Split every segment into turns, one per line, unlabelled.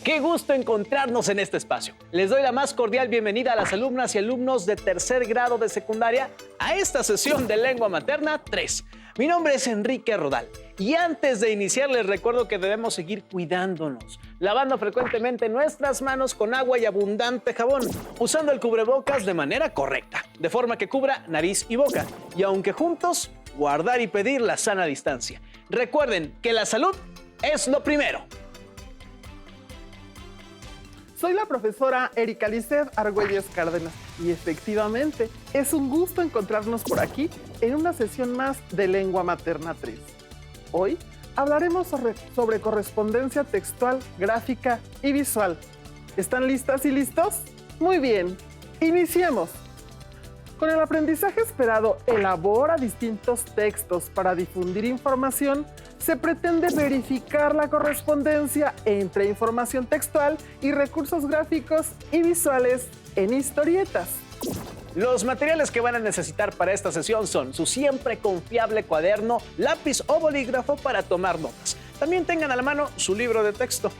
Qué gusto encontrarnos en este espacio. Les doy la más cordial bienvenida a las alumnas y alumnos de tercer grado de secundaria a esta sesión de Lengua Materna 3. Mi nombre es Enrique Rodal y antes de iniciar les recuerdo que debemos seguir cuidándonos, lavando frecuentemente nuestras manos con agua y abundante jabón, usando el cubrebocas de manera correcta, de forma que cubra nariz y boca, y aunque juntos, guardar y pedir la sana distancia. Recuerden que la salud es lo primero.
Soy la profesora Erika Lisset Argüelles Cárdenas y efectivamente es un gusto encontrarnos por aquí en una sesión más de Lengua Materna 3. Hoy hablaremos sobre correspondencia textual, gráfica y visual. ¿Están listas y listos? Muy bien, iniciemos. Con el aprendizaje esperado, elabora distintos textos para difundir información. Se pretende verificar la correspondencia entre información textual y recursos gráficos y visuales en historietas.
Los materiales que van a necesitar para esta sesión son su siempre confiable cuaderno, lápiz o bolígrafo para tomar notas. También tengan a la mano su libro de texto.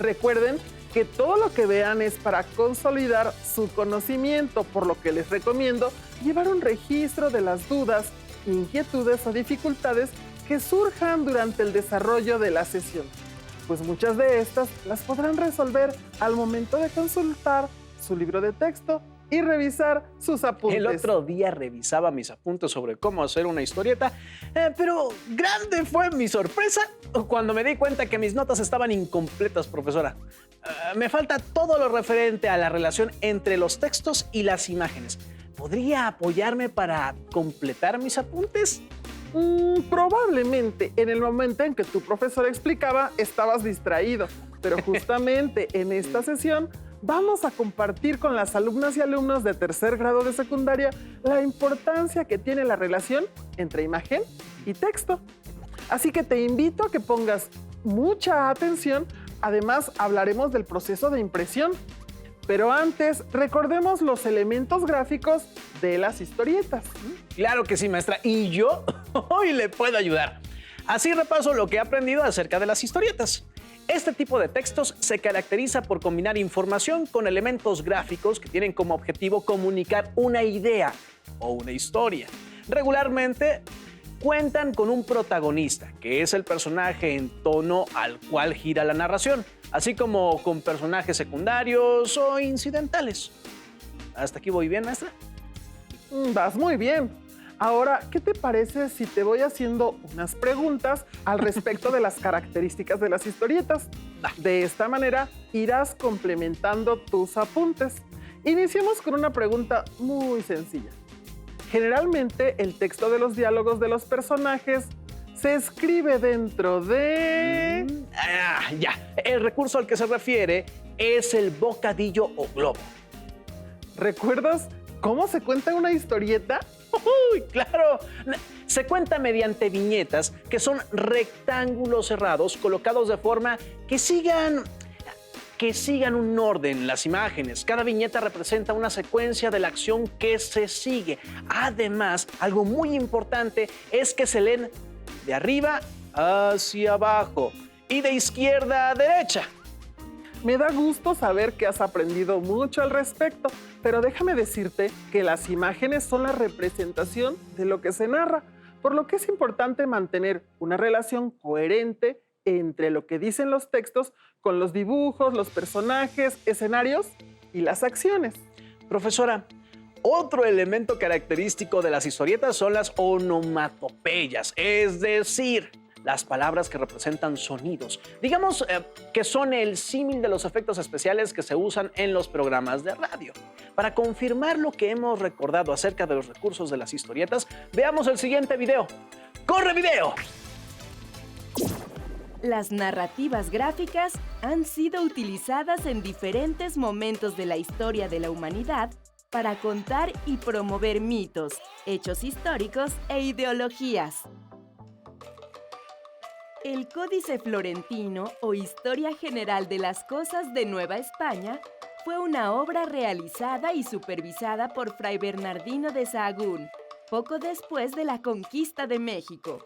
Recuerden que todo lo que vean es para consolidar su conocimiento, por lo que les recomiendo llevar un registro de las dudas, inquietudes o dificultades que surjan durante el desarrollo de la sesión, pues muchas de estas las podrán resolver al momento de consultar su libro de texto y revisar sus apuntes.
El otro día revisaba mis apuntes sobre cómo hacer una historieta, pero grande fue mi sorpresa cuando me di cuenta que mis notas estaban incompletas, profesora. Me falta todo lo referente a la relación entre los textos y las imágenes. ¿Podría apoyarme para completar mis apuntes?
Probablemente en el momento en que tu profesor explicaba estabas distraído, pero justamente en esta sesión vamos a compartir con las alumnas y alumnos de tercer grado de secundaria la importancia que tiene la relación entre imagen y texto. Así que te invito a que pongas mucha atención. Además, hablaremos del proceso de impresión. Pero antes, recordemos los elementos gráficos de las historietas.
Claro que sí, maestra. Y yo hoy le puedo ayudar. Así repaso lo que he aprendido acerca de las historietas. Este tipo de textos se caracteriza por combinar información con elementos gráficos que tienen como objetivo comunicar una idea o una historia. Regularmente cuentan con un protagonista, que es el personaje en torno al cual gira la narración, así como con personajes secundarios o incidentales. ¿Hasta aquí voy bien, maestra?
Vas muy bien. Ahora, ¿qué te parece si te voy haciendo unas preguntas al respecto de las características de las historietas? De esta manera, irás complementando tus apuntes. Iniciemos con una pregunta muy sencilla. Generalmente, el texto de los diálogos de los personajes se escribe dentro de...
Ya. El recurso al que se refiere es el bocadillo o globo.
¿Recuerdas cómo se cuenta una historieta?
¡Uy, claro! Se cuenta mediante viñetas que son rectángulos cerrados colocados de forma que sigan un orden las imágenes. Cada viñeta representa una secuencia de la acción que se sigue. Además, algo muy importante es que se leen de arriba hacia abajo y de izquierda a derecha.
Me da gusto saber que has aprendido mucho al respecto, pero déjame decirte que las imágenes son la representación de lo que se narra, por lo que es importante mantener una relación coherente entre lo que dicen los textos con los dibujos, los personajes, escenarios y las acciones.
Profesora, otro elemento característico de las historietas son las onomatopeyas, es decir, las palabras que representan sonidos. Digamos que son el símil de los efectos especiales que se usan en los programas de radio. Para confirmar lo que hemos recordado acerca de los recursos de las historietas, veamos el siguiente video. ¡Corre video!
Las narrativas gráficas han sido utilizadas en diferentes momentos de la historia de la humanidad para contar y promover mitos, hechos históricos e ideologías. El Códice Florentino o Historia General de las Cosas de Nueva España fue una obra realizada y supervisada por Fray Bernardino de Sahagún, poco después de la conquista de México.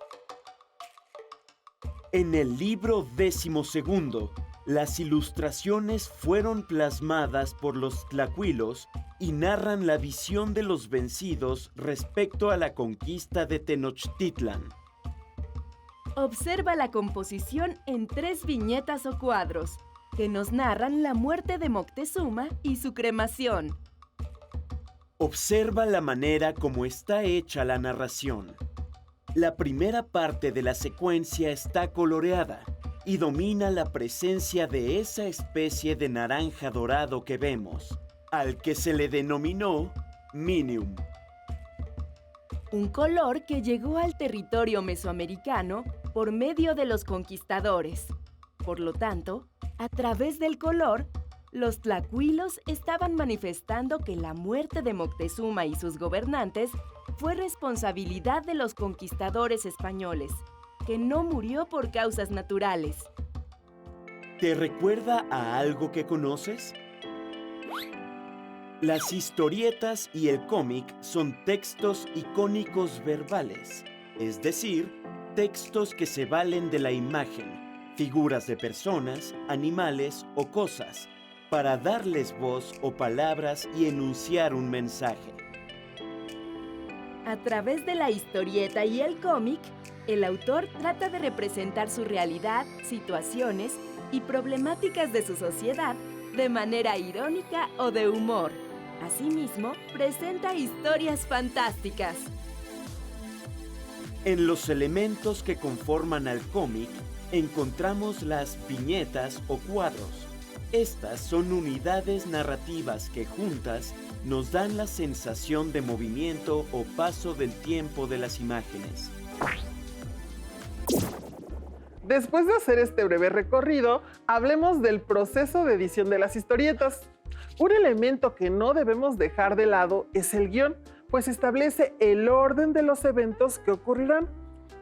En el libro 12, las ilustraciones fueron plasmadas por los tlacuilos y narran la visión de los vencidos respecto a la conquista de Tenochtitlan.
Observa la composición en 3 viñetas o cuadros, que nos narran la muerte de Moctezuma y su cremación.
Observa la manera como está hecha la narración. La primera parte de la secuencia está coloreada y domina la presencia de esa especie de naranja dorado que vemos, al que se le denominó Minium.
Un color que llegó al territorio mesoamericano por medio de los conquistadores. Por lo tanto, a través del color, los tlacuilos estaban manifestando que la muerte de Moctezuma y sus gobernantes fue responsabilidad de los conquistadores españoles, que no murió por causas naturales.
¿Te recuerda a algo que conoces? Las historietas y el cómic son textos icónicos verbales, es decir, textos que se valen de la imagen, figuras de personas, animales o cosas, para darles voz o palabras y enunciar un mensaje.
A través de la historieta y el cómic, el autor trata de representar su realidad, situaciones y problemáticas de su sociedad de manera irónica o de humor. Asimismo, presenta historias fantásticas.
En los elementos que conforman al cómic, encontramos las viñetas o cuadros. Estas son unidades narrativas que juntas nos dan la sensación de movimiento o paso del tiempo de las imágenes.
Después de hacer este breve recorrido, hablemos del proceso de edición de las historietas. Un elemento que no debemos dejar de lado es el guión, pues establece el orden de los eventos que ocurrirán.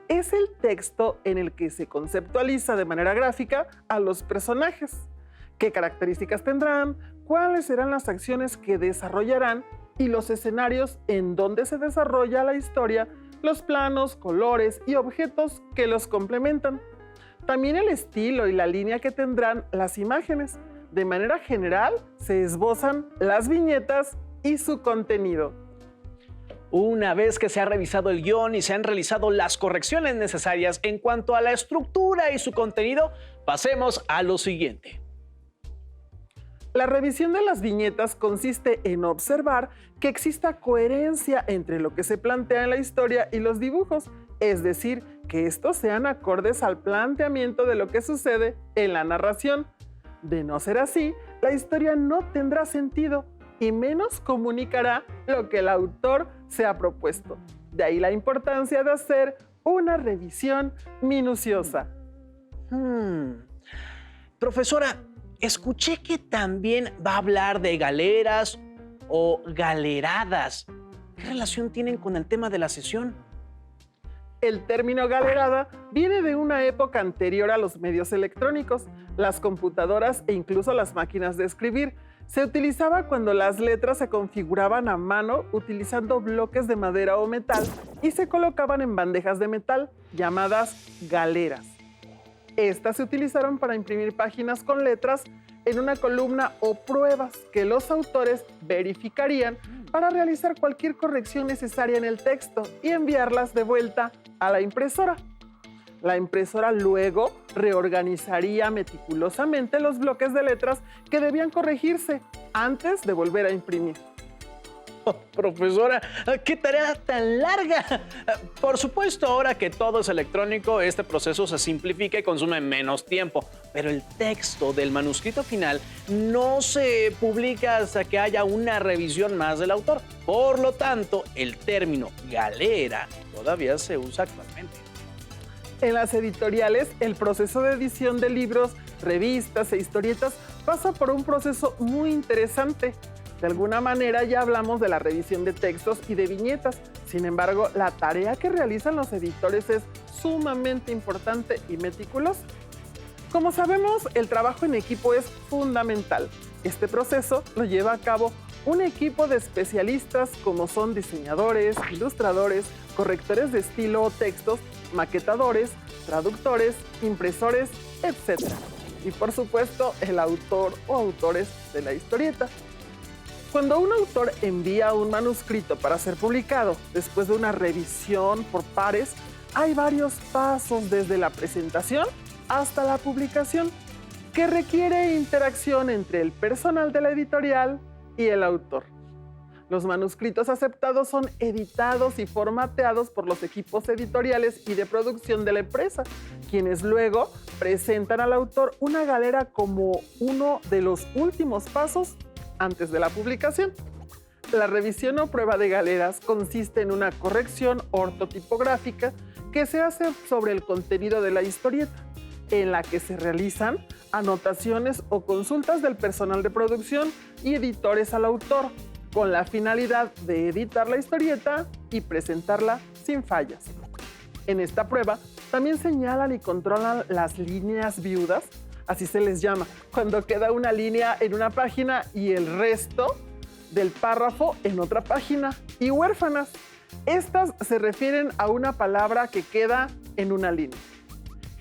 Es el texto en el que se conceptualiza de manera gráfica a los personajes. ¿Qué características tendrán? ¿Cuáles serán las acciones que desarrollarán? Y los escenarios en donde se desarrolla la historia, los planos, colores y objetos que los complementan. También el estilo y la línea que tendrán las imágenes. De manera general, se esbozan las viñetas y su contenido.
Una vez que se ha revisado el guión y se han realizado las correcciones necesarias en cuanto a la estructura y su contenido, pasemos a lo siguiente.
La revisión de las viñetas consiste en observar que exista coherencia entre lo que se plantea en la historia y los dibujos, es decir, que estos sean acordes al planteamiento de lo que sucede en la narración. De no ser así, la historia no tendrá sentido y menos comunicará lo que el autor se ha propuesto. De ahí la importancia de hacer una revisión minuciosa.
Profesora, escuché que también va a hablar de galeras o galeradas. ¿Qué relación tienen con el tema de la sesión?
El término galerada viene de una época anterior a los medios electrónicos, las computadoras e incluso las máquinas de escribir. Se utilizaba cuando las letras se configuraban a mano utilizando bloques de madera o metal y se colocaban en bandejas de metal llamadas galeras. Estas se utilizaron para imprimir páginas con letras en una columna o pruebas que los autores verificarían para realizar cualquier corrección necesaria en el texto y enviarlas de vuelta a la impresora. La impresora luego reorganizaría meticulosamente los bloques de letras que debían corregirse antes de volver a imprimir.
Oh, profesora, ¡qué tarea tan larga! Por supuesto, ahora que todo es electrónico, este proceso se simplifica y consume menos tiempo. Pero el texto del manuscrito final no se publica hasta que haya una revisión más del autor. Por lo tanto, el término galera todavía se usa actualmente.
En las editoriales, el proceso de edición de libros, revistas e historietas pasa por un proceso muy interesante. De alguna manera ya hablamos de la revisión de textos y de viñetas. Sin embargo, la tarea que realizan los editores es sumamente importante y meticulosa. Como sabemos, el trabajo en equipo es fundamental. Este proceso lo lleva a cabo un equipo de especialistas como son diseñadores, ilustradores, correctores de estilo o textos maquetadores, traductores, impresores, etc. Y por supuesto, el autor o autores de la historieta. Cuando un autor envía un manuscrito para ser publicado después de una revisión por pares, hay varios pasos desde la presentación hasta la publicación que requiere interacción entre el personal de la editorial y el autor. Los manuscritos aceptados son editados y formateados por los equipos editoriales y de producción de la empresa, quienes luego presentan al autor una galera como uno de los últimos pasos antes de la publicación. La revisión o prueba de galeras consiste en una corrección ortotipográfica que se hace sobre el contenido de la historieta, en la que se realizan anotaciones o consultas del personal de producción y editores al autor, con la finalidad de editar la historieta y presentarla sin fallas. En esta prueba también señalan y controlan las líneas viudas, así se les llama, cuando queda una línea en una página y el resto del párrafo en otra página, y huérfanas. Estas se refieren a una palabra que queda en una línea.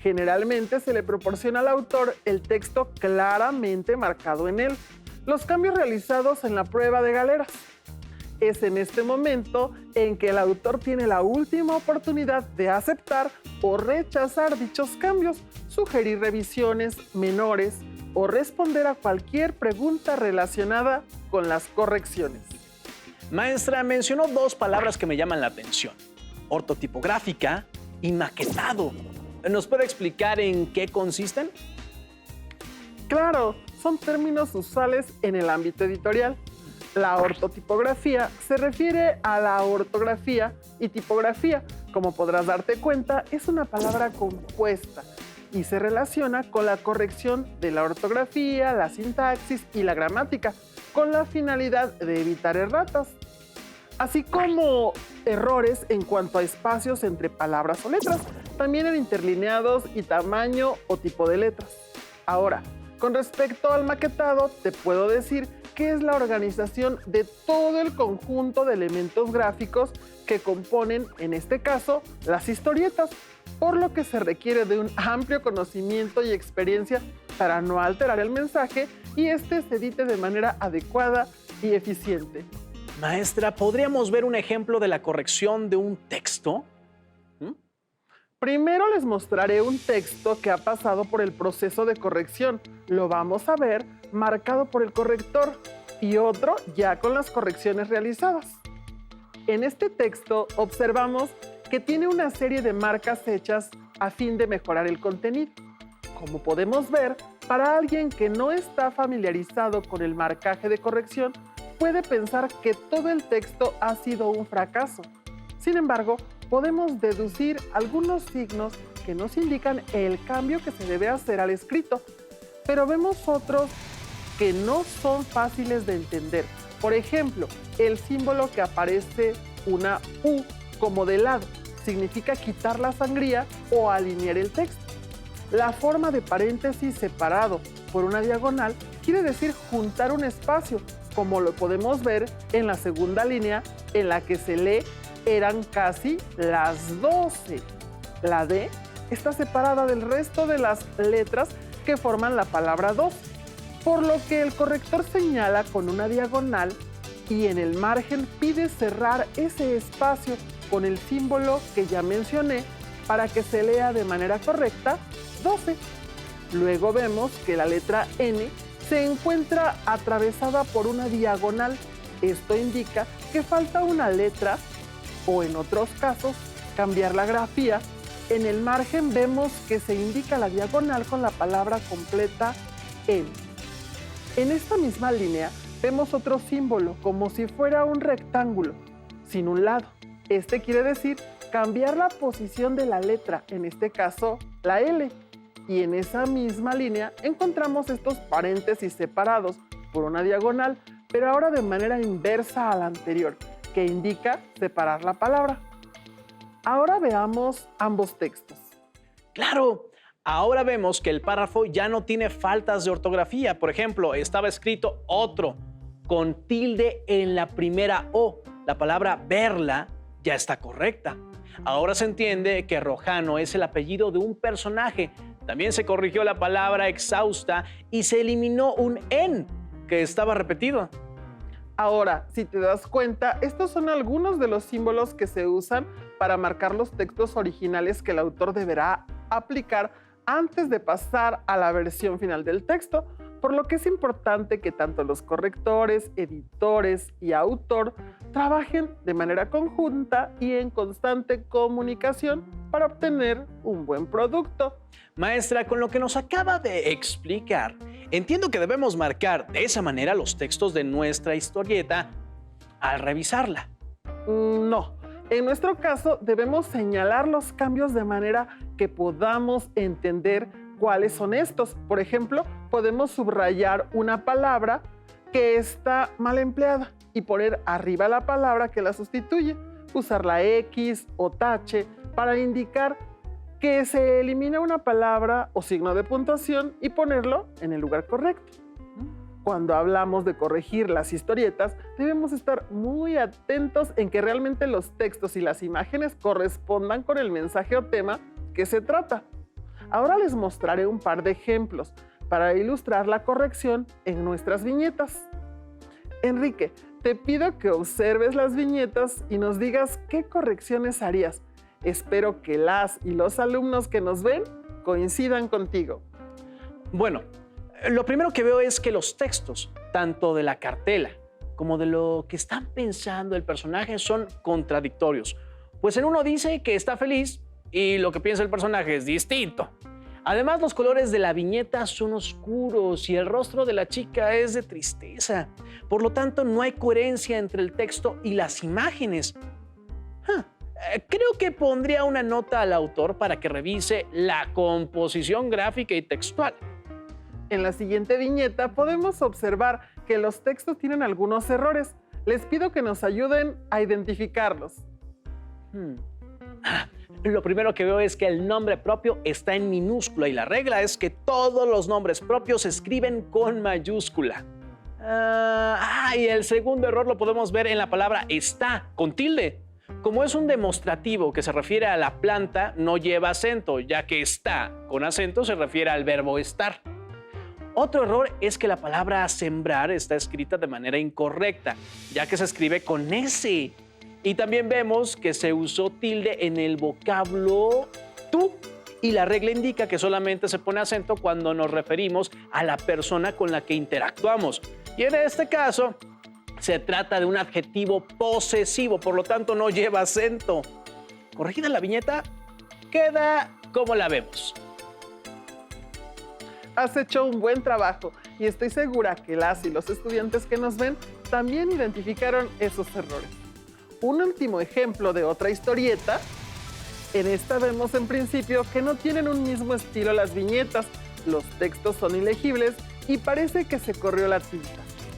Generalmente se le proporciona al autor el texto claramente marcado en él, los cambios realizados en la prueba de galeras. Es en este momento en que el autor tiene la última oportunidad de aceptar o rechazar dichos cambios, sugerir revisiones menores o responder a cualquier pregunta relacionada con las correcciones.
Maestra, mencionó dos palabras que me llaman la atención: ortotipográfica y maquetado. ¿Nos puede explicar en qué consisten?
Claro, son términos usuales en el ámbito editorial. La ortotipografía se refiere a la ortografía y tipografía. Como podrás darte cuenta, es una palabra compuesta y se relaciona con la corrección de la ortografía, la sintaxis y la gramática, con la finalidad de evitar erratas, así como errores en cuanto a espacios entre palabras o letras, también en interlineados y tamaño o tipo de letras. Ahora, con respecto al maquetado, te puedo decir que es la organización de todo el conjunto de elementos gráficos que componen, en este caso, las historietas, por lo que se requiere de un amplio conocimiento y experiencia para no alterar el mensaje y este se edite de manera adecuada y eficiente.
Maestra, ¿podríamos ver un ejemplo de la corrección de un texto?
Primero les mostraré un texto que ha pasado por el proceso de corrección. Lo vamos a ver marcado por el corrector y otro ya con las correcciones realizadas. En este texto observamos que tiene una serie de marcas hechas a fin de mejorar el contenido. Como podemos ver, para alguien que no está familiarizado con el marcaje de corrección, puede pensar que todo el texto ha sido un fracaso. Sin embargo, podemos deducir algunos signos que nos indican el cambio que se debe hacer al escrito, pero vemos otros que no son fáciles de entender. Por ejemplo, el símbolo que aparece una U como de lado significa quitar la sangría o alinear el texto. La forma de paréntesis separado por una diagonal quiere decir juntar un espacio, como lo podemos ver en la segunda línea en la que se lee eran casi las 12. La D está separada del resto de las letras que forman la palabra 2, por lo que el corrector señala con una diagonal y en el margen pide cerrar ese espacio con el símbolo que ya mencioné para que se lea de manera correcta 12. Luego vemos que la letra N se encuentra atravesada por una diagonal. Esto indica que falta una letra o en otros casos cambiar la grafía. En el margen vemos que se indica la diagonal con la palabra completa N. En esta misma línea vemos otro símbolo como si fuera un rectángulo sin un lado. Este quiere decir cambiar la posición de la letra, en este caso la L. Y en esa misma línea encontramos estos paréntesis separados por una diagonal, pero ahora de manera inversa a la anterior, que indica separar la palabra. Ahora veamos ambos textos.
Claro, ahora vemos que el párrafo ya no tiene faltas de ortografía. Por ejemplo, estaba escrito otro con tilde en la primera O. La palabra verla ya está correcta. Ahora se entiende que Rojano es el apellido de un personaje. También se corrigió la palabra exhausta y se eliminó un en que estaba repetido.
Ahora, si te das cuenta, estos son algunos de los símbolos que se usan para marcar los textos originales que el autor deberá aplicar antes de pasar a la versión final del texto, por lo que es importante que tanto los correctores, editores y autor trabajen de manera conjunta y en constante comunicación para obtener un buen producto.
Maestra, con lo que nos acaba de explicar, entiendo que debemos marcar de esa manera los textos de nuestra historieta al revisarla.
No. En nuestro caso, debemos señalar los cambios de manera que podamos entender cuáles son estos. Por ejemplo, podemos subrayar una palabra que está mal empleada y poner arriba la palabra que la sustituye. Usar la X o tache para indicar que se elimina una palabra o signo de puntuación y ponerlo en el lugar correcto. Cuando hablamos de corregir las historietas, debemos estar muy atentos en que realmente los textos y las imágenes correspondan con el mensaje o tema que se trata. Ahora les mostraré un par de ejemplos para ilustrar la corrección en nuestras viñetas. Enrique, te pido que observes las viñetas y nos digas qué correcciones harías. Espero que las y los alumnos que nos ven coincidan contigo.
Bueno, lo primero que veo es que los textos, tanto de la cartela como de lo que están pensando el personaje, son contradictorios. Pues en uno dice que está feliz y lo que piensa el personaje es distinto. Además, los colores de la viñeta son oscuros y el rostro de la chica es de tristeza. Por lo tanto, no hay coherencia entre el texto y las imágenes. Creo que pondría una nota al autor para que revise la composición gráfica y textual.
En la siguiente viñeta podemos observar que los textos tienen algunos errores. Les pido que nos ayuden a identificarlos.
Lo primero que veo es que el nombre propio está en minúscula y la regla es que todos los nombres propios se escriben con mayúscula. Y el segundo error lo podemos ver en la palabra está, con tilde. Como es un demostrativo que se refiere a la planta, no lleva acento, ya que está con acento se refiere al verbo estar. Otro error es que la palabra sembrar está escrita de manera incorrecta, ya que se escribe con S. Y también vemos que se usó tilde en el vocablo tú. Y la regla indica que solamente se pone acento cuando nos referimos a la persona con la que interactuamos. Y en este caso, se trata de un adjetivo posesivo, por lo tanto no lleva acento. Corregida la viñeta, queda como la vemos.
Has hecho un buen trabajo y estoy segura que las y los estudiantes que nos ven también identificaron esos errores. Un último ejemplo de otra historieta. En esta vemos en principio que no tienen un mismo estilo las viñetas, los textos son ilegibles y parece que se corrió la tinta.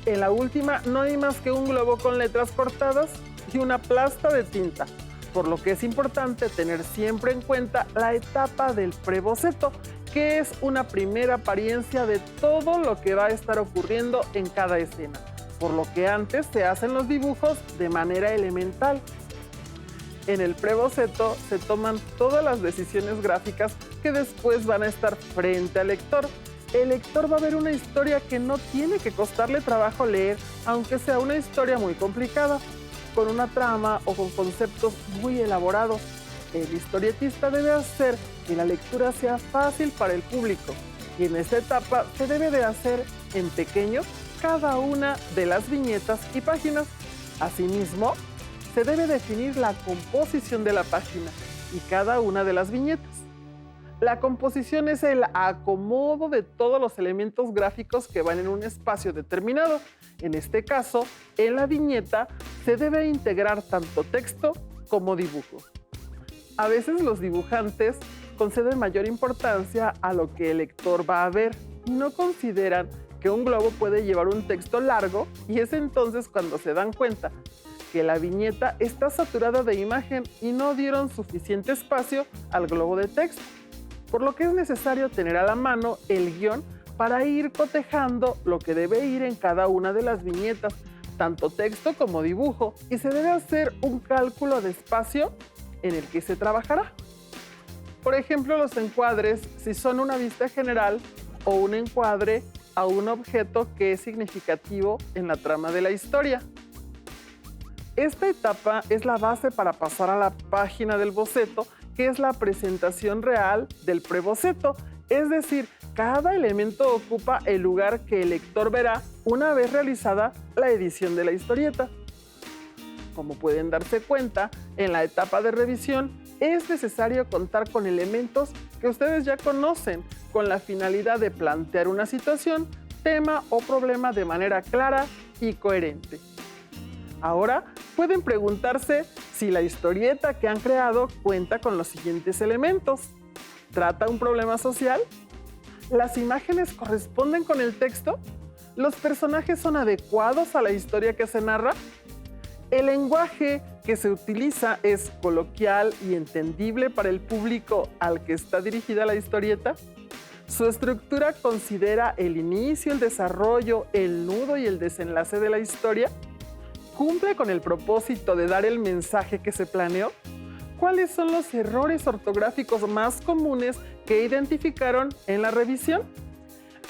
En la última no hay más que un globo con letras cortadas y una plasta de tinta, por lo que es importante tener siempre en cuenta la etapa del preboceto, que es una primera apariencia de todo lo que va a estar ocurriendo en cada escena, por lo que antes se hacen los dibujos de manera elemental. En el preboceto se toman todas las decisiones gráficas que después van a estar frente al lector. El lector va a ver una historia que no tiene que costarle trabajo leer, aunque sea una historia muy complicada, con una trama o con conceptos muy elaborados. El historietista debe hacer que la lectura sea fácil para el público y en esta etapa se debe de hacer en pequeño cada una de las viñetas y páginas. Asimismo, se debe definir la composición de la página y cada una de las viñetas. La composición es el acomodo de todos los elementos gráficos que van en un espacio determinado. En este caso, en la viñeta se debe integrar tanto texto como dibujo. A veces los dibujantes conceden mayor importancia a lo que el lector va a ver y no consideran que un globo puede llevar un texto largo y es entonces cuando se dan cuenta que la viñeta está saturada de imagen y no dieron suficiente espacio al globo de texto, por lo que es necesario tener a la mano el guión para ir cotejando lo que debe ir en cada una de las viñetas, tanto texto como dibujo, y se debe hacer un cálculo de espacio en el que se trabajará. Por ejemplo, los encuadres, si son una vista general o un encuadre a un objeto que es significativo en la trama de la historia. Esta etapa es la base para pasar a la página del boceto, que es la presentación real del preboceto. Es decir, cada elemento ocupa el lugar que el lector verá una vez realizada la edición de la historieta. Como pueden darse cuenta, en la etapa de revisión es necesario contar con elementos que ustedes ya conocen, con la finalidad de plantear una situación, tema o problema de manera clara y coherente. Ahora pueden preguntarse si la historieta que han creado cuenta con los siguientes elementos. ¿Trata un problema social? ¿Las imágenes corresponden con el texto? ¿Los personajes son adecuados a la historia que se narra? ¿El lenguaje que se utiliza es coloquial y entendible para el público al que está dirigida la historieta? ¿Su estructura considera el inicio, el desarrollo, el nudo y el desenlace de la historia? ¿Cumple con el propósito de dar el mensaje que se planeó? ¿Cuáles son los errores ortográficos más comunes que identificaron en la revisión?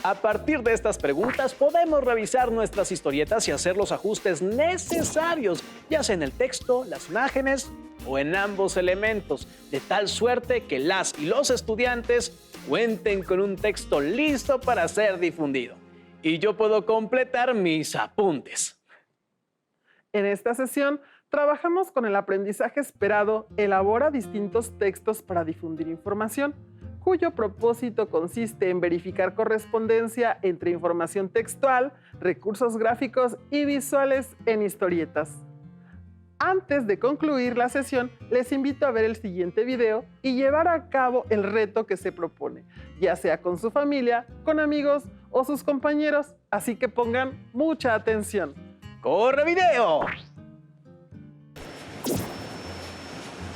A partir de estas preguntas podemos revisar nuestras historietas y hacer los ajustes necesarios, ya sea en el texto, las imágenes o en ambos elementos, de tal suerte que las y los estudiantes cuenten con un texto listo para ser difundido. Y yo puedo completar mis apuntes.
En esta sesión trabajamos con el aprendizaje esperado, elabora distintos textos para difundir información, cuyo propósito consiste en verificar correspondencia entre información textual, recursos gráficos y visuales en historietas. Antes de concluir la sesión, les invito a ver el siguiente video y llevar a cabo el reto que se propone, ya sea con su familia, con amigos o sus compañeros, así que pongan mucha atención.
¡Corre video!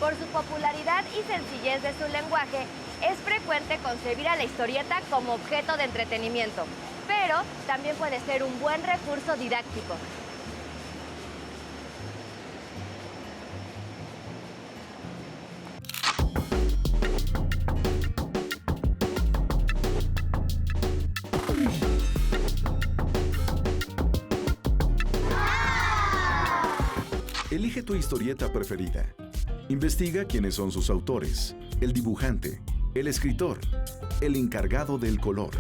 Por su popularidad y sencillez de su lenguaje, es frecuente concebir a la historieta como objeto de entretenimiento, pero también puede ser un buen recurso didáctico.
Elige tu historieta preferida. Investiga quiénes son sus autores, el dibujante, el escritor, el encargado del color.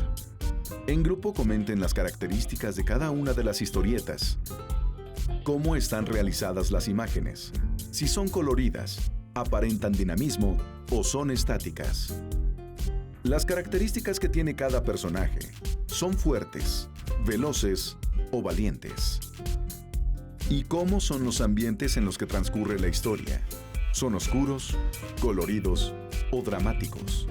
En grupo comenten las características de cada una de las historietas. Cómo están realizadas las imágenes, si son coloridas, aparentan dinamismo o son estáticas. Las características que tiene cada personaje, son fuertes, veloces o valientes. ¿Y cómo son los ambientes en los que transcurre la historia? ¿Son oscuros, coloridos o dramáticos?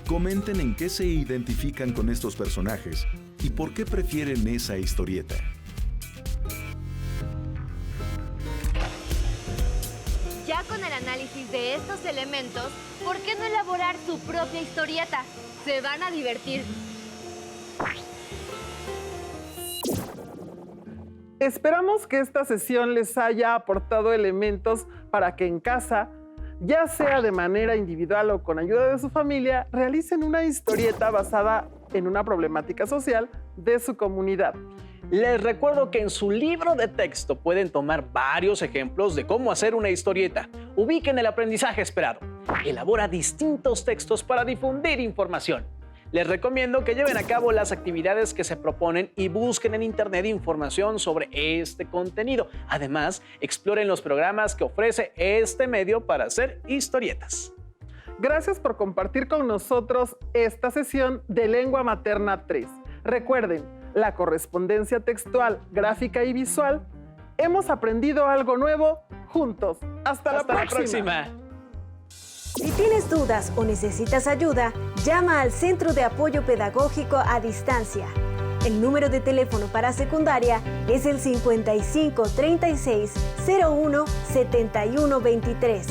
Comenten en qué se identifican con estos personajes y por qué prefieren esa historieta.
Ya con el análisis de estos elementos, ¿por qué no elaborar su propia historieta? Se van a divertir.
Esperamos que esta sesión les haya aportado elementos para que en casa, ya sea de manera individual o con ayuda de su familia, realicen una historieta basada en una problemática social de su comunidad.
Les recuerdo que en su libro de texto pueden tomar varios ejemplos de cómo hacer una historieta. Ubiquen el aprendizaje esperado. Elabora distintos textos para difundir información. Les recomiendo que lleven a cabo las actividades que se proponen y busquen en internet información sobre este contenido. Además, exploren los programas que ofrece este medio para hacer historietas.
Gracias por compartir con nosotros esta sesión de Lengua Materna 3. Recuerden, la correspondencia textual, gráfica y visual. Hemos aprendido algo nuevo juntos. Hasta la próxima.
Si tienes dudas o necesitas ayuda, llama al Centro de Apoyo Pedagógico a Distancia. El número de teléfono para secundaria es el 55 36 01 71 23.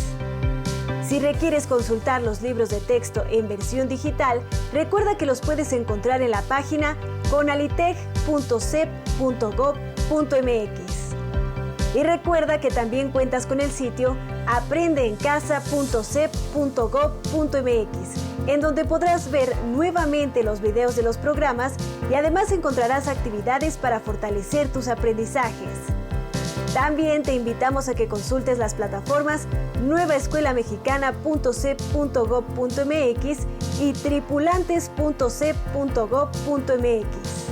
Si requieres consultar los libros de texto en versión digital, recuerda que los puedes encontrar en la página conalitech.cep.gov.mx. Y recuerda que también cuentas con el sitio aprendeencasa.cep.gov.mx, en donde podrás ver nuevamente los videos de los programas y además encontrarás actividades para fortalecer tus aprendizajes. También te invitamos a que consultes las plataformas nuevaescuelamexicana.cep.gov.mx y tripulantes.cep.gov.mx.